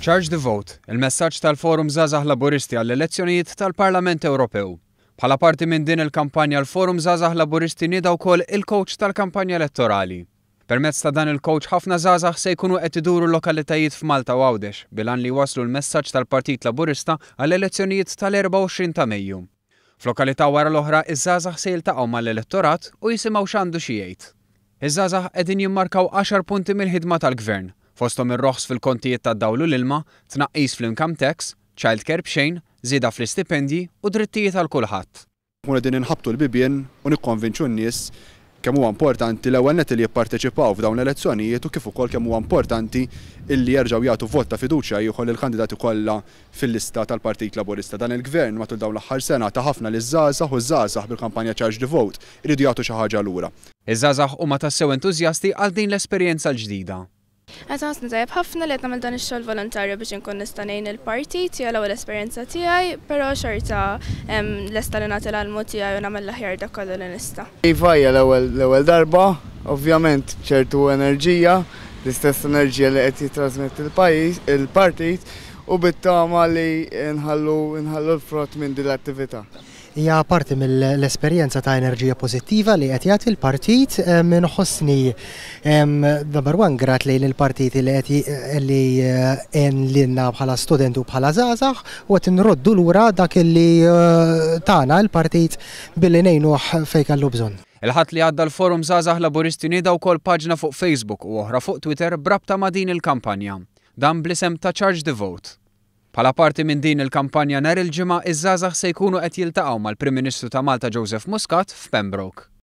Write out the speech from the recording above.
Charge the Vote, il-messaġġ tal-Forum Żgħażagħ Laburisti għall-elezzjonijiet tal-Parlament Ewropew. Bħala parti minn din il-kampanja l-Forum Żgħażagħ Laburisti nieda wkoll il-coach tal-kampanja elettorali. Permezz ta' dan il-coach ħafna żgħażagħ se jkunu qed iduru lokalitajiet f'Malta u Għawdex bilan li waslu l-messaġġ tal-Partit Laburista għall-elezzjonijiet tal-24 ta' Mejju. F'lokalità wara l-oħra iż-żgħażagħ se jiltaqgħu mal-elettorat u jisimgħu x'għandu xi jgħid. Iż-żgħażagħ qegħdin jimmarkaw 10 punti mill-ħidma tal-Gvern, fosthom ir-roħs fil-kontijiet tad-dawl u l-ilma, tnaqqis fl-income tax, childcare b'xejn, żieda fl-istipendji u drittijiet għal kulħadd. Nkunu qegħdin inħabbtu l-bibien u nikkonvinċu n-nies kemm huwa importanti l-ewwel nett li jipparteċipaw f'dawn l-elezzjonijiet u kif ukoll kemm huwa importanti illi jerġgħu jagħtu vot ta' fiduċja jieħol il-kandidati kollha fil-lista tal-Partit Laburista. Dan il-Gvern matul dawn l-aħħar sena ta' ħafna liż-żgħażagħ u żgħażagħ bil-kampanja Charge the Vote iridu jagħtu xi ħaġa lura. Iż-żgħażagħ huma tassew entużjasti għal din l-esperjenza l-ġdida. Għazħasni tajab ħafna li għet namel dan ix-xogħol volontarju biex nkun nista' ngħin il-partit jew l-ewwel esperjenza tiegħi, però xorta lesta li nagħti l-għalmu tiegħi u nagħmel l-aħjar dak kollu li nista'. Iva hija l-ewwel darba, ovvjament ċertu enerġija, l-istess enerġija li qed jitrasmetti il-partit u bit-tama li nħallu l-frott minn din l-attività. Hija parti mill-esperjenza ta' enerġija pożittiva li qed jagħti l-partit minħossni number one grat lejn il-partit li lilna bħala student u bħala żgħażagħ u qed inroddu lura dak li tagħna l-partit billi ngħinuh fejn kellu bżonn. Il-ħadd li għadda l-Forum Żgħażagħ Laburisti nieda wkoll paġna fuq Facebook u oħra fuq Twitter brabta ma' din il-kampanja. Dan bl-isem ta' Charge the Vote. Bħala parti minn din il-kampanja nhar il-ġimgħa iż-żgħażagħ se jkunu qed jiltaqgħu mal-Prim Ministru ta' Malta Joseph Muscat f'Pembroke.